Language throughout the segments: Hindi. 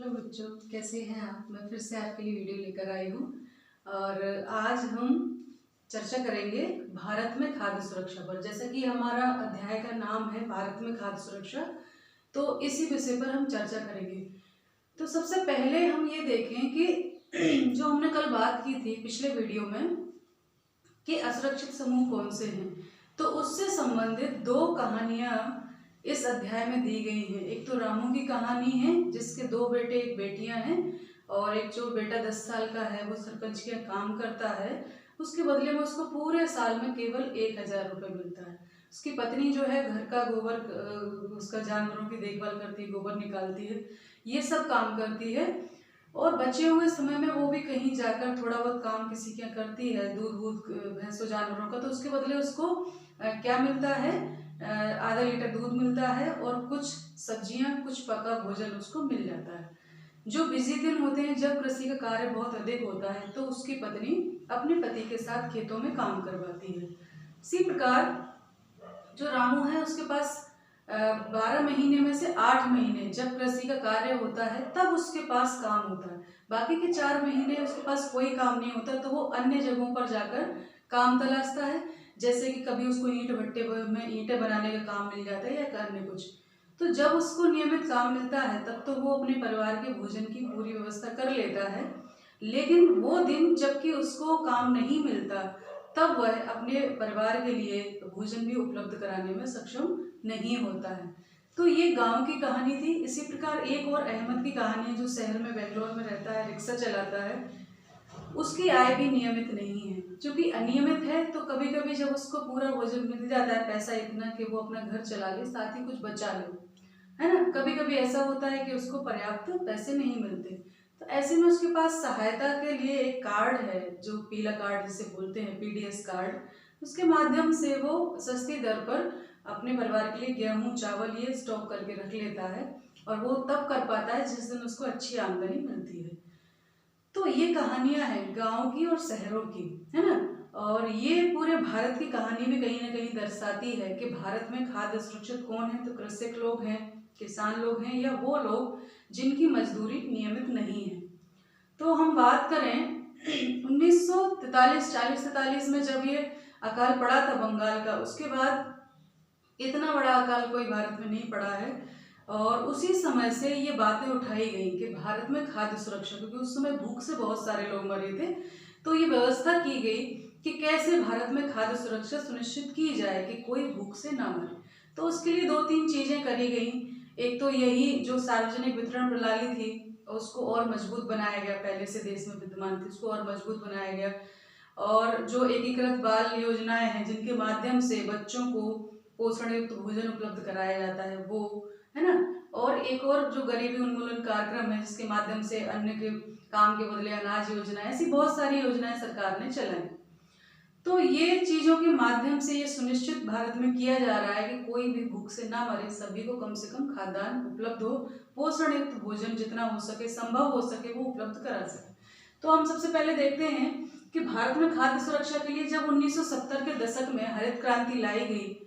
हेलो बच्चों, कैसे हैं आप। मैं फिर से आपके लिए वीडियो लेकर आई हूँ और आज हम चर्चा करेंगे भारत में खाद्य सुरक्षा पर। जैसा कि हमारा अध्याय का नाम है भारत में खाद्य सुरक्षा, तो इसी विषय पर हम चर्चा करेंगे। तो सबसे पहले हम ये देखें कि जो हमने कल बात की थी पिछले वीडियो में कि असुरक्षित समूह कौन से हैं, तो उससे संबंधित दो कहानियां इस अध्याय में दी गई हैं। एक तो रामू की कहानी है जिसके दो बेटे एक बेटियां हैं, और एक जो बेटा 10 साल का है वो सरपंच के काम करता है, उसके बदले में उसको पूरे साल में केवल 1,000 रुपये मिलता है। उसकी पत्नी जो है घर का गोबर, उसका जानवरों की देखभाल करती है, गोबर निकालती है, ये सब काम करती है, और बचे हुए समय में वो भी कहीं जाकर थोड़ा बहुत काम किसी का करती है, दूध वूध भैंसों जानवरों का, तो उसके बदले उसको क्या मिलता है, आधा लीटर दूध मिलता है और कुछ सब्जियां, कुछ पका भोजन उसको मिल जाता है। जो बिजी दिन होते हैं, जब कृषि का कार्य बहुत अधिक होता है, तो उसकी पत्नी अपने पति के साथ खेतों में काम करवाती है। इसी प्रकार जो रामू है उसके पास 12 महीने में से 8 महीने जब कृषि का कार्य होता है तब उसके पास काम होता है। बाकी के 4 महीने उसके पास कोई काम नहीं होता, तो वो अन्य जगहों पर जाकर काम तलाशता है। जैसे कि कभी उसको ईंट भट्टे में ईंटें बनाने का काम मिल जाता है या अन्य कुछ। तो जब उसको नियमित काम मिलता है तब तो वो अपने परिवार के भोजन की पूरी व्यवस्था कर लेता है, लेकिन वो दिन जबकि उसको काम नहीं मिलता तब वह अपने परिवार के लिए भोजन भी उपलब्ध कराने में सक्षम नहीं होता है। तो ये गांव की कहानी थी। इसी प्रकार एक और अहमद की कहानी है जो शहर में बेंगलोर में रहता है, रिक्शा चलाता है। उसकी आय भी नियमित नहीं है। चूंकि अनियमित है तो कभी कभी जब उसको पूरा भोजन मिल जाता है, पैसा इतना कि वो अपना घर चला ले, साथ ही कुछ बचा ले, है ना। कभी कभी ऐसा होता है कि उसको पर्याप्त पैसे नहीं मिलते, तो ऐसे में उसके पास सहायता के लिए एक कार्ड है, जो पीला कार्ड जिसे बोलते हैं, पीडीएस कार्ड। उसके माध्यम से वो सस्ती दर पर अपने परिवार के लिए गेहूं चावल ये स्टॉक करके रख लेता है, और वो तब कर पाता है जिस दिन उसको अच्छी आमदनी मिलती है। तो ये कहानियां हैं गांव की और शहरों की, है ना। और ये पूरे भारत की कहानी भी कहीं ना कहीं दर्शाती है कि भारत में खाद्य सुरक्षित कौन है, तो कृषक लोग हैं, किसान लोग हैं, या वो लोग जिनकी मजदूरी नियमित नहीं है। तो हम बात करें 1943-40-43 में जब ये अकाल पड़ा था बंगाल का, उसके बाद इतना बड़ा अकाल कोई भारत में नहीं पड़ा है। और उसी समय से ये बातें उठाई गई कि भारत में खाद्य सुरक्षा, क्योंकि उस समय भूख से बहुत सारे लोग मरे थे, तो ये व्यवस्था की गई कि कैसे भारत में खाद्य सुरक्षा सुनिश्चित की जाए कि कोई भूख से ना मरे। तो उसके लिए 2-3 चीजें करी गई। एक तो यही जो सार्वजनिक वितरण प्रणाली थी उसको और मजबूत बनाया गया, पहले से देश में विद्यमान थी उसको और मजबूत बनाया गया। और जो एकीकृत बाल योजनाएं हैं जिनके माध्यम से बच्चों को पोषण युक्त भोजन उपलब्ध कराया जाता है, वो, है ना। और एक और जो गरीबी उन्मूलन कार्यक्रम है जिसके माध्यम से अन्य के काम के बदले अनाज योजना, ऐसी बहुत सारी योजनाएं सरकार ने चलाई। तो ये चीजों के माध्यम से ये सुनिश्चित भारत में किया जा रहा है कि कोई भी भूख से ना मरे, सभी को कम से कम खाद्यान्न उपलब्ध हो, पोषण युक्त भोजन जितना हो सके, संभव हो सके वो उपलब्ध करा सके। तो हम सबसे पहले देखते हैं कि भारत में खाद्य सुरक्षा के लिए जब 1970 के दशक में हरित क्रांति लाई गई,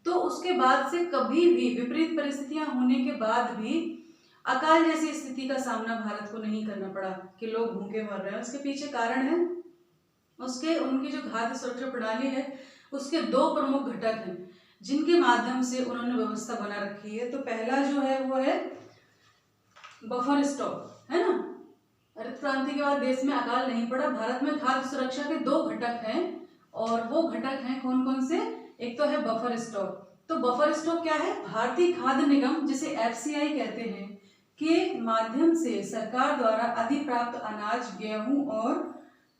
तो उसके बाद से कभी भी विपरीत परिस्थितियां होने के बाद भी अकाल जैसी स्थिति का सामना भारत को नहीं करना पड़ा कि लोग भूखे मर रहे हैं। उसके पीछे कारण है उसके उनकी जो खाद्य सुरक्षा प्रणाली है उसके दो प्रमुख घटक हैं जिनके माध्यम से उन्होंने व्यवस्था बना रखी है। तो पहला जो है वो है बफर स्टॉक, है ना। हरित क्रांति के बाद देश में अकाल नहीं पड़ा। भारत में खाद्य सुरक्षा के दो घटक हैं, और वो घटक हैं कौन कौन से। एक तो है बफर स्टॉक। तो बफर स्टॉक क्या है, भारतीय खाद्य निगम जिसे एफसीआई कहते हैं के माध्यम से सरकार द्वारा अधिप्राप्त अनाज, गेहूं और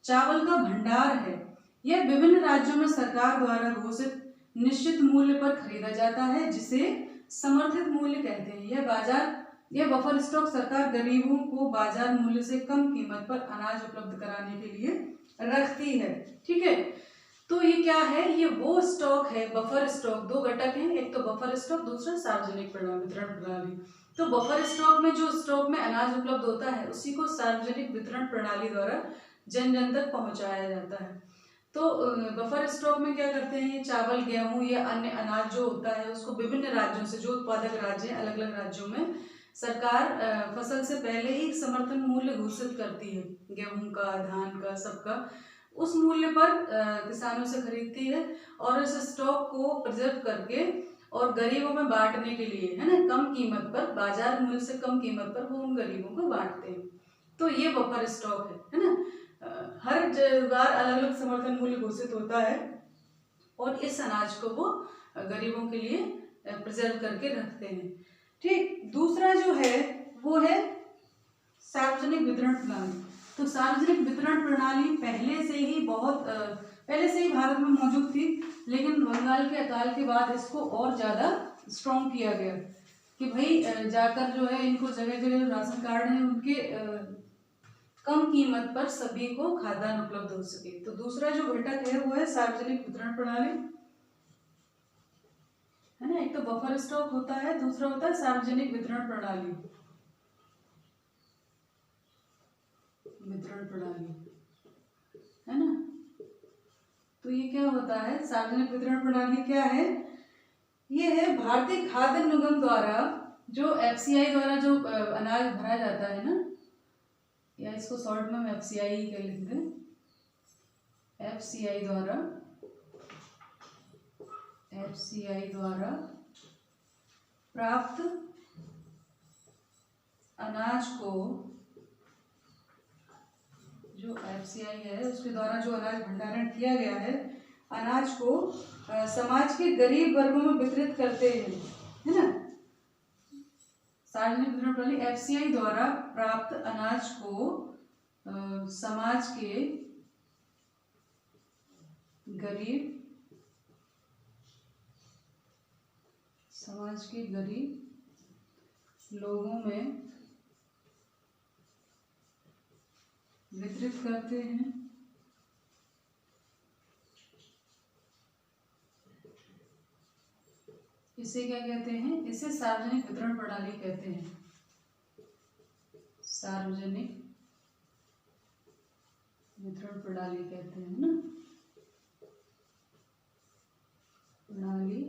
चावल का भंडार है। यह विभिन्न राज्यों में सरकार द्वारा घोषित निश्चित मूल्य पर खरीदा जाता है जिसे समर्थित मूल्य कहते हैं। यह बफर स्टॉक सरकार गरीबों को बाजार मूल्य से कम कीमत पर अनाज उपलब्ध कराने के लिए रखती है, ठीक है। तो ये क्या है, ये वो स्टॉक है बफर स्टॉक। दो घटक हैं, एक तो बफर स्टॉक, दूसरा सार्वजनिक वितरण प्रणाली। तो बफर स्टॉक में जो स्टॉक में अनाज उपलब्ध होता है उसी को सार्वजनिक वितरण प्रणाली द्वारा जन जन तक पहुंचाया जाता है। तो बफर स्टॉक में क्या करते हैं, ये चावल, गेहूं या अन्य अनाज जो होता है उसको विभिन्न राज्यों से, जो उत्पादक राज्य हैं अलग अलग राज्यों में सरकार फसल से पहले एक समर्थन मूल्य घोषित करती है, गेहूं का, धान का, सबका। उस मूल्य पर किसानों से खरीदती है और इस स्टॉक को प्रिजर्व करके और गरीबों में बांटने के लिए, है ना, कम कीमत पर, बाजार मूल्य से कम कीमत पर वो उन गरीबों को बांटते हैं। तो ये बफर स्टॉक है ना। हर बार अलग अलग समर्थन मूल्य घोषित होता है और इस अनाज को वो गरीबों के लिए प्रिजर्व करके रखते हैं। ठीक, दूसरा जो है वो है सार्वजनिक वितरण प्रणाली। तो सार्वजनिक वितरण प्रणाली पहले से ही भारत में मौजूद थी, लेकिन बंगाल के अकाल के बाद इसको और ज़्यादा स्ट्रॉन्ग किया गया कि भाई जाकर जो है इनको जगह जगह जो राशन कार्ड हैं उनके कम कीमत पर सभी को खाद्यान्न उपलब्ध हो सके। तो दूसरा जो घटक है वो है सार्वजनिक वितरण प्रणाली, है ना। एक तो बफर स्टॉक होता है, दूसरा होता है सार्वजनिक वितरण प्रणाली। है ना। तो ये क्या होता है, सार्वजनिक वितरण प्रणाली क्या है? ये है भारतीय खाद्य निगम द्वारा जो FCI द्वारा जो अनाज भरा जाता है ना, या इसको शॉर्ट में हम FCI ही कर लिख दें। FCI द्वारा प्राप्त अनाज को, जो FCI है उसके द्वारा जो अनाज भंडारण किया गया है, अनाज को समाज के गरीब वर्गों में वितरित करते हैं, है ना। सार्वजनिक वितरण प्रणाली FCI द्वारा प्राप्त अनाज को समाज के गरीब लोगों में वितरित करते हैं। इसे क्या कहते हैं? इसे सार्वजनिक वितरण प्रणाली कहते हैं। सार्वजनिक वितरण प्रणाली कहते हैं ना, प्रणाली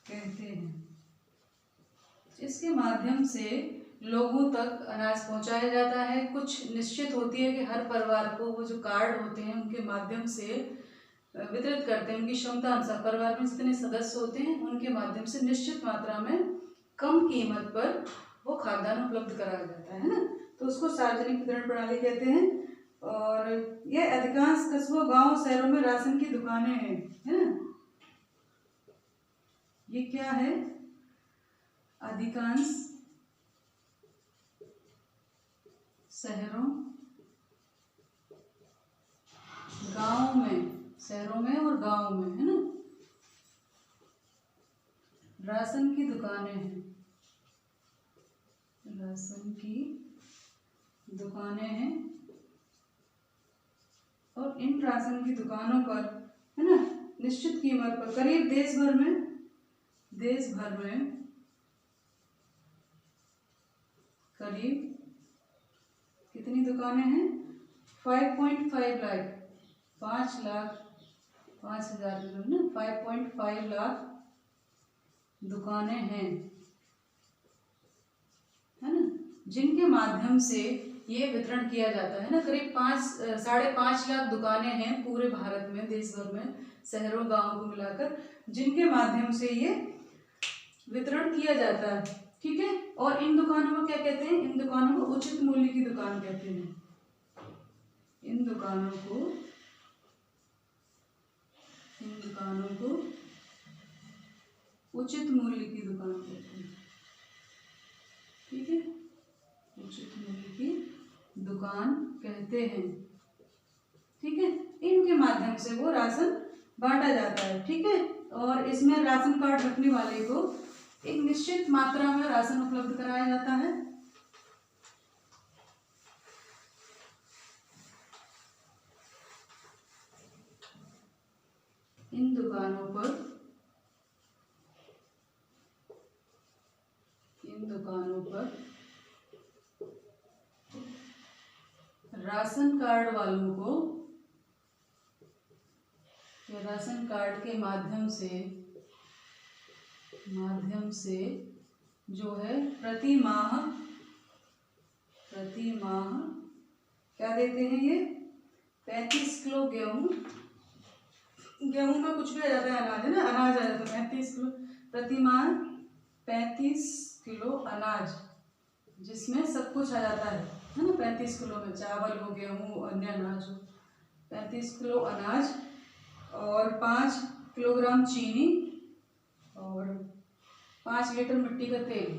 कहते हैं। इसके माध्यम से लोगों तक अनाज पहुंचाया जाता है। कुछ निश्चित होती है कि हर परिवार को वो जो कार्ड होते हैं उनके माध्यम से वितरित करते हैं। उनकी क्षमता अनुसार परिवार में जितने सदस्य होते हैं उनके माध्यम से निश्चित मात्रा में कम कीमत पर वो खाद्यान्न उपलब्ध कराया जाता है ना। तो उसको सार्वजनिक वितरण प्रणाली कहते हैं। और ये अधिकांश कस्बों, गांव, शहरों में राशन की दुकानें हैं, है ना। ये क्या है? अधिकांश शहरों, गांव में, शहरों में और गांव में, है ना, राशन की दुकानें हैं। राशन की दुकानें हैं और इन राशन की दुकानों पर, है ना, निश्चित कीमत पर करीब देश भर में करीब कितनी दुकानें हैं? 5.5 लाख, 5,05,000 ना, 5.5 लाख दुकानें हैं, है ना, जिनके माध्यम से ये वितरण किया जाता है ना। करीब 5.5 लाख दुकानें हैं पूरे भारत में, देश भर में, शहरों गांवों को मिलाकर, जिनके माध्यम से ये वितरण किया जाता है। ठीक है। और इन दुकानों को क्या कहते हैं? इन दुकानों को उचित मूल्य की दुकान कहते हैं। इन दुकानों को उचित मूल्य की दुकान कहते हैं। ठीक है, उचित मूल्य की दुकान कहते हैं। ठीक है। इनके माध्यम से वो राशन बांटा जाता है। ठीक है। और इसमें राशन कार्ड रखने वाले को एक निश्चित मात्रा में राशन उपलब्ध कराया जाता है। इन दुकानों पर राशन कार्ड वालों को, या राशन कार्ड के माध्यम से जो है प्रति माह क्या देते हैं ये 35 किलो गेहूँ में कुछ भी आ जाता है, अनाज है ना, अनाज आ जाता है 35 किलो प्रति माह, 35 किलो अनाज जिसमें सब कुछ आ जाता है ना। 35 किलो में चावल हो, गेहूँ, अन्य अनाज हो, 35 किलो अनाज और 5 किलोग्राम चीनी और 5 लीटर मिट्टी का तेल,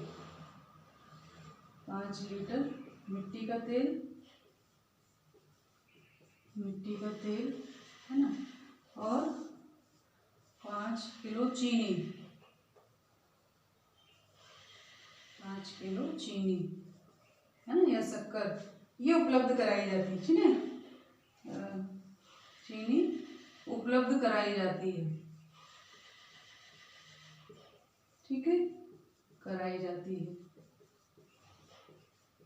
5 लीटर मिट्टी का तेल है ना, और 5 किलो चीनी, 5 किलो चीनी है ना, या शक्कर, ये उपलब्ध कराई जाती है, ठीक है, चीनी उपलब्ध कराई जाती है, ठीक है, कराई जाती है।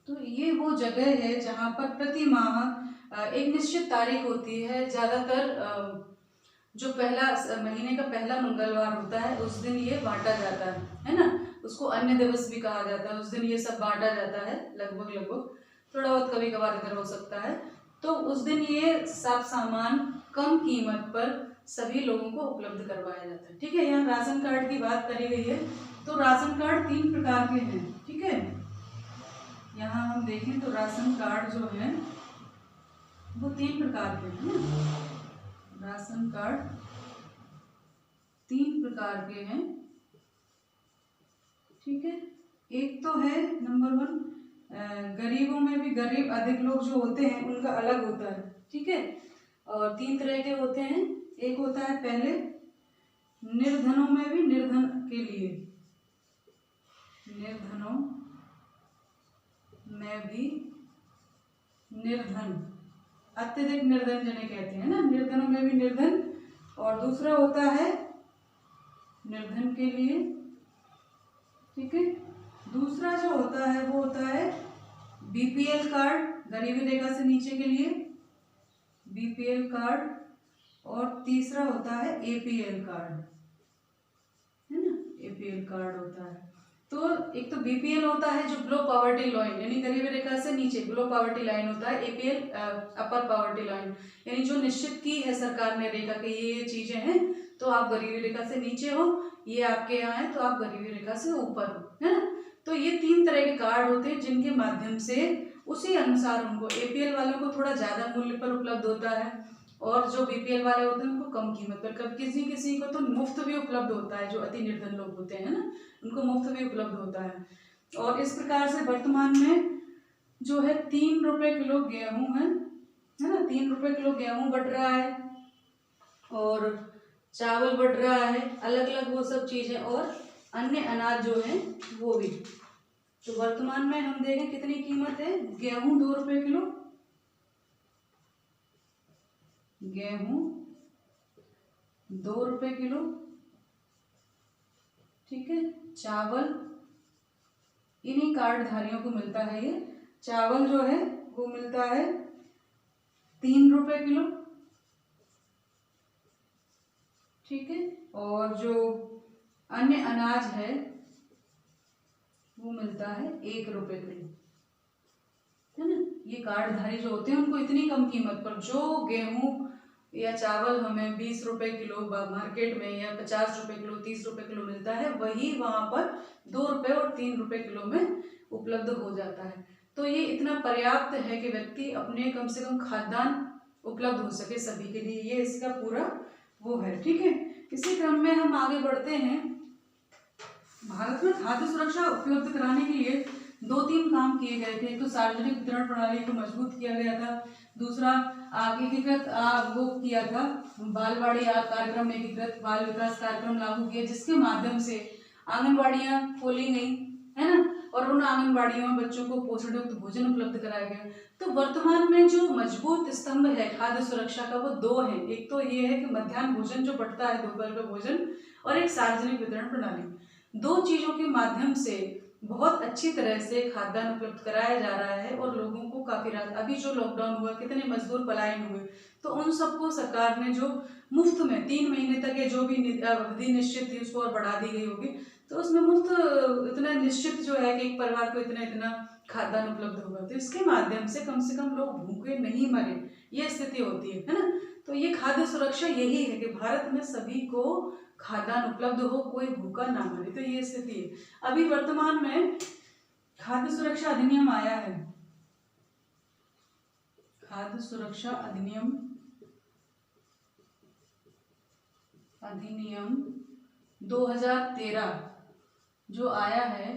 तो ये वो जगह है जहाँ पर प्रति माह एक निश्चित तारीख होती है, ज़्यादातर जो पहला महीने का पहला मंगलवार होता है उस दिन ये बांटा जाता है ना। उसको अन्य दिवस भी कहा जाता है, उस दिन ये सब बांटा जाता है, लगभग थोड़ा बहुत कभी कभार इधर हो सकता है। तो उस दिन ये सब सामान कम कीमत पर सभी लोगों को उपलब्ध करवाया जाता है, ठीक है। यहाँ राशन कार्ड की बात करी गई है, तो राशन कार्ड 3 प्रकार के हैं, ठीक है। यहाँ हम देखें तो राशन कार्ड जो है वो 3 प्रकार के हैं, राशन कार्ड 3 प्रकार के हैं, ठीक है। एक तो है नंबर 1, गरीबों में भी गरीब अधिक लोग जो होते हैं उनका अलग होता है, ठीक है। और 3 तरह के होते हैं, एक होता है पहले निर्धनों में भी, निर्धन के लिए, निर्धनों में भी निर्धन, अत्यधिक निर्धन जिन्हें कहते हैं ना, निर्धनों में भी निर्धन। और दूसरा होता है निर्धन के लिए, ठीक है। दूसरा जो होता है वो होता है बीपीएल कार्ड, गरीबी रेखा से नीचे के लिए बीपीएल कार्ड। और तीसरा होता है एपीएल कार्ड, है ना, एपीएल कार्ड होता है। तो एक तो बीपीएल होता है जो बिलो पॉवर्टी लाइन, यानी गरीबी रेखा से नीचे, बिलो पॉवर्टी लाइन होता है। एपीएल अपर पॉवर्टी लाइन, यानी जो निश्चित की है सरकार ने रेखा के ये चीजें हैं, तो आप गरीबी रेखा से नीचे हो, ये आपके यहाँ है तो आप गरीबी रेखा से ऊपर हो, है ना। तो ये 3 तरह के कार्ड होते हैं जिनके माध्यम से उसी अनुसार उनको, एपीएल वालों को थोड़ा ज्यादा मूल्य पर उपलब्ध होता है और जो बीपीएल वाले होते हैं उनको कम कीमत पर। कभी किसी को तो मुफ्त भी उपलब्ध होता है, जो अति निर्धन लोग होते हैं ना, उनको मुफ्त भी उपलब्ध होता है। और इस प्रकार से वर्तमान में जो है 3 रुपये किलो गेहूं है ना, 3 रुपये किलो गेहूं बढ़ रहा है और चावल बढ़ रहा है, अलग अलग वो सब चीजें, और अन्य अनाज जो है वो भी। तो वर्तमान में हम देखें कितनी कीमत है, गेहूं 2 रुपये किलो, गेहूं 2 रुपये किलो, ठीक है। चावल इन्हीं कार्डधारियों को मिलता है, ये चावल जो है वो मिलता है 3 रुपये किलो, ठीक है। और जो अन्य अनाज है वो मिलता है 1 रुपये किलो, है ना। ये कार्डधारी जो होते हैं उनको इतनी कम कीमत पर जो गेहूं या चावल हमें 20 रुपये किलो मार्केट में या 50 रुपये किलो, 30 रुपये किलो मिलता है, वही वहां पर 2 रुपये और 3 रुपये किलो में उपलब्ध हो जाता है। तो ये इतना पर्याप्त है कि व्यक्ति अपने कम से कम खाद्यान्न उपलब्ध हो सके सभी के लिए, ये इसका पूरा वो है, ठीक है। इसी क्रम में हम आगे बढ़ते हैं। भारत में खाद्य सुरक्षा उपलब्ध कराने के लिए 2-3 काम किए गए थे। एक तो सार्वजनिक वितरण प्रणाली को मजबूत किया गया था, दूसरा एकीकृत वो किया था, बालवाड़ी कार्यक्रम, एकीकृत बाल विकास कार्यक्रम लागू किया, जिसके माध्यम से आंगनबाड़ियां खोली गई, है ना, और उन आंगनबाड़ियों में बच्चों को पोषण युक्त भोजन उपलब्ध कराया गया। तो वर्तमान में जो मजबूत स्तंभ है खाद्य सुरक्षा का वो 2 है। एक तो ये है कि मध्याह्न भोजन जो बढ़ता है, दोपहर का भोजन, और एक सार्वजनिक वितरण प्रणाली। 2 चीजों के माध्यम से बहुत अच्छी तरह से खाद्यान्न उपलब्ध कराया जा रहा है और लोगों को काफी राहत। अभी जो लॉकडाउन हुआ, कितने मजदूर पलायन हुए, तो उन सबको सरकार ने जो मुफ्त में 3 महीने तक जो भी अवधि निश्चित थी उसको और बढ़ा दी गई होगी, तो उसमें मुफ्त इतना निश्चित जो है कि एक परिवार को इतना इतना खाद्यान्न उपलब्ध होगा, तो इसके माध्यम से कम लोग भूखे नहीं मरे, ये स्थिति होती है ना। तो ये खाद्य सुरक्षा यही है कि भारत में सभी को खाद्यान्न उपलब्ध हो, कोई भूखा ना मरे, तो ये स्थिति है। अभी वर्तमान में खाद्य सुरक्षा अधिनियम आया है, खाद्य सुरक्षा अधिनियम 2013 जो आया है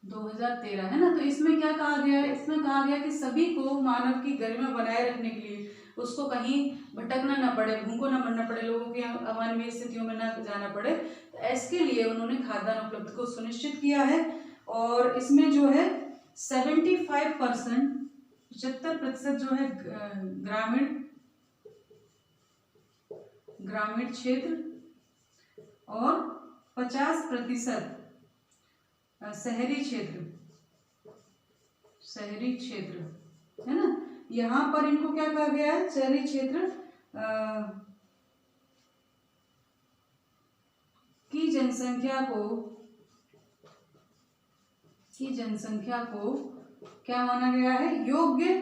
2013 है ना। तो इसमें क्या कहा गया है, इसमें कहा गया कि सभी को मानव की गरिमा बनाए रखने के लिए उसको कहीं भटकना ना पड़े, भूखों ना मरना पड़े, लोगों की अमानवीय स्थितियों में ना जाना पड़े, तो इसके लिए उन्होंने खाद्यान्न उपलब्ध को सुनिश्चित किया है। और इसमें जो है 75% 75% जो है ग्रामीण क्षेत्र और 50% शहरी क्षेत्र है ना। यहाँ पर इनको क्या कहा गया है, शहरी क्षेत्र की जनसंख्या को क्या माना गया है, योग्य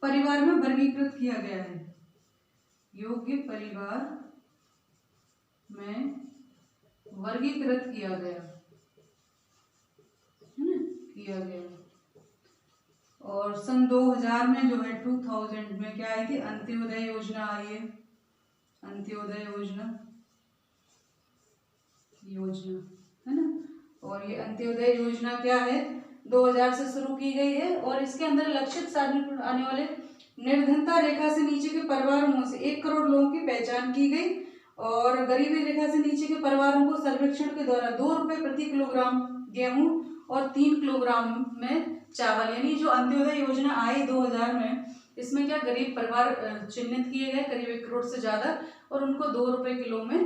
परिवार में वर्गीकृत किया गया है, योग्य परिवार में वर्गीकृत किया गया है ना, किया गया। और सन 2000 में जो है 2000 में क्या आई थी, अंत्योदय योजना आई है, अंत्योदय योजना है ना। और ये अंत्योदय योजना क्या है, 2000 से शुरू की गई है और इसके अंदर लक्षित सारणी पर आने वाले निर्धनता रेखा से नीचे के परिवारों में से 1 करोड़ लोगों की पहचान की गई और गरीबी रेखा से नीचे के परिवारों को सर्वेक्षण के द्वारा 2 रुपए प्रति किलोग्राम गेहूं और 3 किलोग्राम में चावल, यानी जो अंत्योदय योजना आई 2000 में, इसमें क्या गरीब परिवार चिन्हित किए गए करीब 1 करोड़ से ज्यादा और उनको 2 रुपए किलो में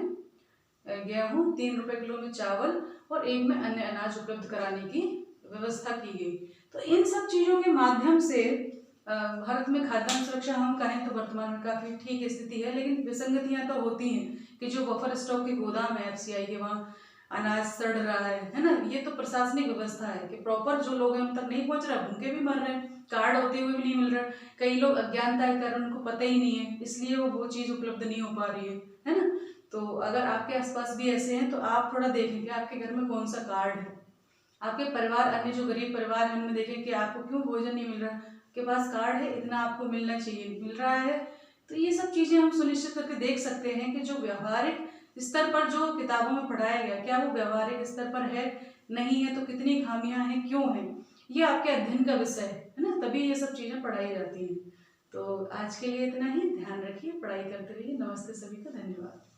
गेहूं, 3 रुपए किलो में चावल और 1 में अन्य अनाज उपलब्ध कराने की व्यवस्था की गई। तो इन सब चीजों के माध्यम से भारत में खाद्यान्न सुरक्षा हम कहें तो वर्तमान में काफी ठीक स्थिति है, लेकिन विसंगतियां तो होती हैं कि जो बफर स्टॉक के गोदाम है एफसीआई के, वहाँ अनाज सड़ रहा है ना। ये तो प्रशासनिक व्यवस्था है कि प्रॉपर जो लोग हैं उन तक नहीं पहुंच रहा, भूखे भी मर रहे हैं, कार्ड होते हुए भी नहीं मिल रहा, कई लोग अज्ञानता के कारण उनको पता ही नहीं है, इसलिए वो चीज उपलब्ध नहीं हो पा रही है ना। तो अगर आपके आसपास भी ऐसे हैं तो आप थोड़ा देखें कि आपके घर में कौन सा कार्ड है, आपके परिवार अन्य जो गरीब परिवार है उनमें देखें कि आपको क्यों भोजन नहीं मिल रहा, आपके पास कार्ड है, इतना आपको मिलना चाहिए, मिल रहा है। तो ये सब चीजें हम सुनिश्चित करके देख सकते हैं कि जो व्यवहारिक स्तर पर जो किताबों में पढ़ाया गया क्या वो व्यवहारिक स्तर पर है, नहीं है तो कितनी खामियां हैं, क्यों हैं, ये आपके अध्ययन का विषय है ना, तभी ये सब चीजें पढ़ाई जाती हैं। तो आज के लिए इतना ही, ध्यान रखिए, पढ़ाई करते रहिए। नमस्ते सभी का, धन्यवाद।